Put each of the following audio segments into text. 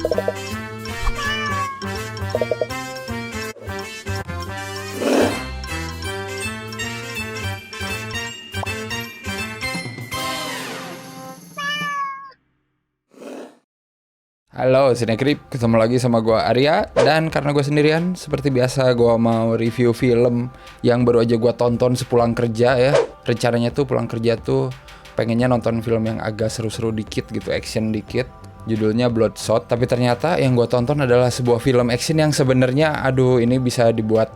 Halo Sinekrip, ketemu lagi sama gue Arya. Dan karena gue sendirian, seperti biasa gue mau review film yang baru aja gue tonton sepulang kerja ya. Rencananya tuh pulang kerja tuh pengennya nonton film yang agak seru-seru dikit gitu, action dikit. Judulnya Bloodshot, tapi ternyata yang gue tonton adalah sebuah film action yang sebenarnya aduh ini bisa dibuat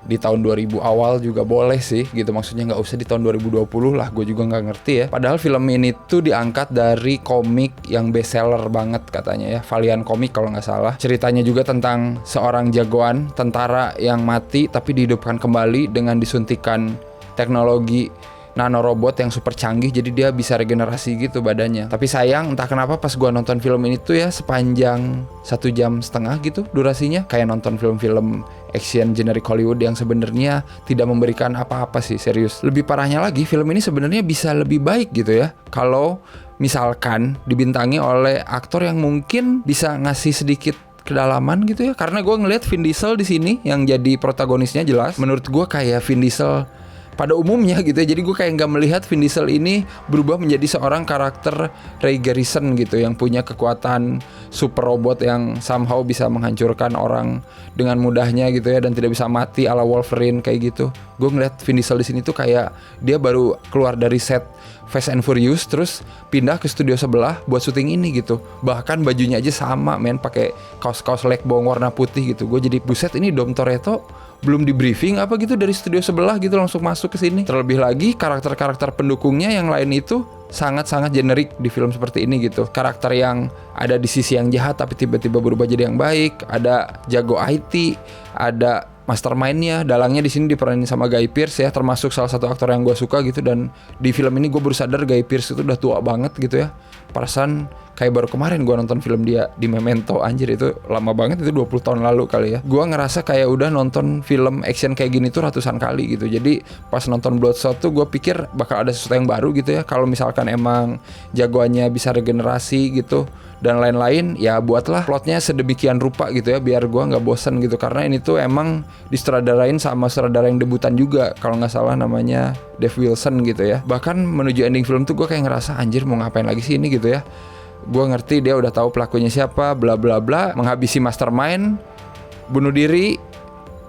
di tahun 2000 awal juga boleh sih gitu, maksudnya nggak usah di tahun 2020 lah, gue juga nggak ngerti ya. Padahal film ini tuh diangkat dari komik yang bestseller banget katanya ya, Valiant Comics kalau nggak salah. Ceritanya juga tentang seorang jagoan tentara yang mati tapi dihidupkan kembali dengan disuntikan teknologi nanorobot yang super canggih, jadi dia bisa regenerasi gitu badannya. Tapi sayang entah kenapa pas gua nonton film ini tuh ya sepanjang 1,5 jam gitu durasinya, kayak nonton film-film action generik Hollywood yang sebenarnya tidak memberikan apa-apa sih, serius. Lebih parahnya lagi, film ini sebenarnya bisa lebih baik gitu ya kalau misalkan dibintangi oleh aktor yang mungkin bisa ngasih sedikit kedalaman gitu ya. Karena gue ngeliat Vin Diesel di sini yang jadi protagonisnya, jelas menurut gue kayak Vin Diesel pada umumnya gitu ya. Jadi gue kayak nggak melihat Vin Diesel ini berubah menjadi seorang karakter Ray Garrison gitu, yang punya kekuatan super robot yang somehow bisa menghancurkan orang dengan mudahnya gitu ya, dan tidak bisa mati ala Wolverine kayak gitu. Gue ngeliat Vin Diesel di sini tuh kayak dia baru keluar dari set Fast and Furious terus pindah ke studio sebelah buat syuting ini gitu. Bahkan bajunya aja sama men, pakai kaos-kaos leg bawang warna putih gitu. Gue jadi buset, ini Dom Toretto belum di briefing apa gitu dari studio sebelah gitu langsung masuk ke sini. Terlebih lagi karakter-karakter pendukungnya yang lain itu sangat-sangat generik di film seperti ini gitu. Karakter yang ada di sisi yang jahat tapi tiba-tiba berubah jadi yang baik, ada jago IT, ada mastermind-nya, dalangnya di sini diperanin sama Guy Pearce ya, termasuk salah satu aktor yang gue suka gitu. Dan di film ini gue baru sadar Guy Pearce itu udah tua banget gitu ya. Perasaan kayak baru kemarin gue nonton film dia di Memento, anjir itu lama banget, itu 20 tahun lalu kali ya. Gue ngerasa kayak udah nonton film action kayak gini tuh ratusan kali gitu. Jadi pas nonton Bloodshot tuh gue pikir bakal ada sesuatu yang baru gitu ya. Kalau misalkan emang jagoannya bisa regenerasi gitu dan lain-lain, ya buatlah plotnya sedemikian rupa gitu ya biar gue nggak bosan gitu. Karena ini tuh emang disutradarain sama sutradara yang debutan juga, kalau nggak salah namanya Dave Wilson gitu ya. Bahkan menuju ending film tuh gue kayak ngerasa anjir mau ngapain lagi sih ini gitu ya. Gue ngerti dia udah tahu pelakunya siapa, bla bla bla, menghabisi mastermind, bunuh diri,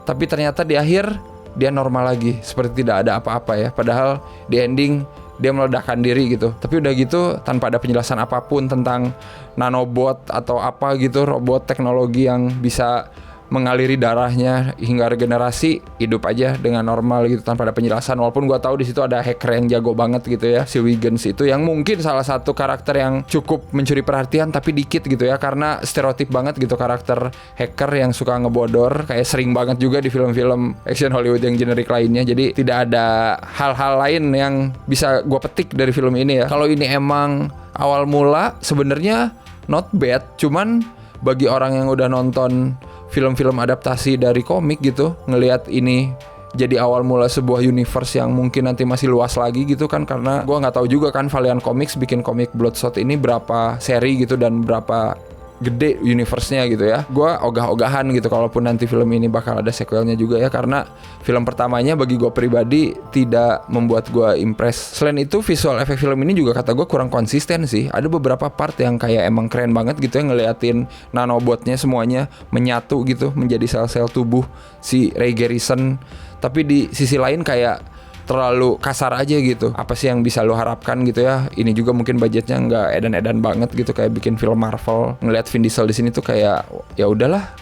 tapi ternyata di akhir dia normal lagi, seperti tidak ada apa-apa ya. Padahal di ending dia meledakkan diri gitu. Tapi udah gitu tanpa ada penjelasan apapun tentang nanobot atau apa gitu, robot teknologi yang bisa mengaliri darahnya hingga regenerasi, hidup aja dengan normal gitu tanpa ada penjelasan. Walaupun gua tahu di situ ada hacker yang jago banget gitu ya, si Wiggins itu, yang mungkin salah satu karakter yang cukup mencuri perhatian tapi dikit gitu ya, karena stereotip banget gitu karakter hacker yang suka ngebodor, kayak sering banget juga di film-film action Hollywood yang generik lainnya. Jadi tidak ada hal-hal lain yang bisa gua petik dari film ini ya. Kalau ini emang awal mula sebenarnya not bad, cuman bagi orang yang udah nonton film-film adaptasi dari komik gitu, ngelihat ini jadi awal mula sebuah universe yang mungkin nanti masih luas lagi gitu kan. Karena gue nggak tahu juga kan Valiant Comics bikin komik Bloodshot ini berapa seri gitu dan berapa gede universe-nya gitu ya. Gue ogah-ogahan gitu kalaupun nanti film ini bakal ada sequelnya juga ya, karena film pertamanya bagi gue pribadi tidak membuat gue impress. Selain itu visual efek film ini juga kata gue kurang konsisten sih. Ada beberapa part yang kayak emang keren banget gitu ya, ngeliatin nanobotnya semuanya menyatu gitu menjadi sel-sel tubuh si Ray Garrison. Tapi di sisi lain kayak terlalu kasar aja gitu. Apa sih yang bisa lo harapkan gitu ya? Ini juga mungkin budgetnya nggak edan-edan banget gitu kayak bikin film Marvel. Ngelihat Vin Diesel di sini tuh kayak ya udahlah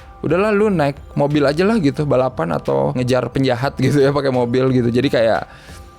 lu naik mobil aja lah gitu, balapan atau ngejar penjahat gitu ya pakai mobil gitu. Jadi kayak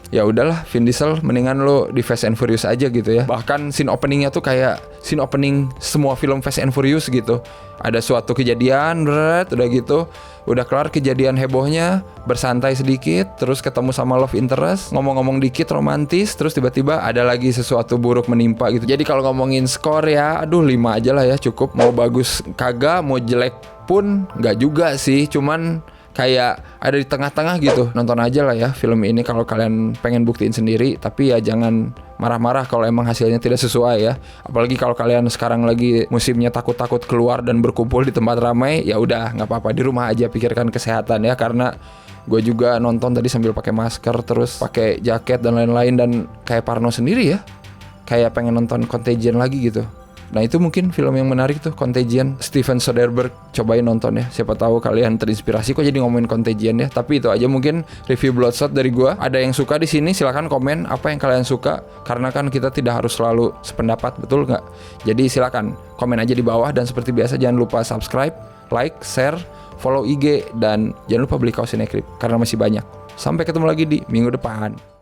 ya udahlah Vin Diesel, mendingan lo di Fast and Furious aja gitu ya. Bahkan scene openingnya tuh kayak scene opening semua film Fast and Furious gitu. Ada suatu kejadian, udah gitu, udah kelar kejadian hebohnya, bersantai sedikit, terus ketemu sama love interest, ngomong-ngomong dikit romantis, terus tiba-tiba ada lagi sesuatu buruk menimpa gitu. Jadi kalau ngomongin skor ya, aduh 5 aja lah ya cukup. Mau bagus kagak, mau jelek pun nggak juga sih, cuman kayak ada di tengah-tengah gitu. Nonton aja lah ya film ini kalau kalian pengen buktiin sendiri, tapi ya jangan marah-marah kalau emang hasilnya tidak sesuai ya. Apalagi kalau kalian sekarang lagi musimnya takut-takut keluar dan berkumpul di tempat ramai, ya udah nggak apa-apa, di rumah aja, pikirkan kesehatan ya. Karena gue juga nonton tadi sambil pakai masker, terus pakai jaket dan lain-lain, dan kayak parno sendiri ya, kayak pengen nonton Contagion lagi gitu. Nah itu mungkin film yang menarik tuh, Contagion, Steven Soderbergh, cobain nonton ya. Siapa tahu kalian terinspirasi. Kok jadi ngomongin Contagion ya. Tapi itu aja mungkin review Bloodshot dari gua. Ada yang suka di sini silakan komen apa yang kalian suka, karena kan kita tidak harus selalu sependapat, betul nggak? Jadi silakan komen aja di bawah, dan seperti biasa jangan lupa subscribe, like, share, follow IG, dan jangan lupa beli kaos Cinecrip karena masih banyak. Sampai ketemu lagi di minggu depan.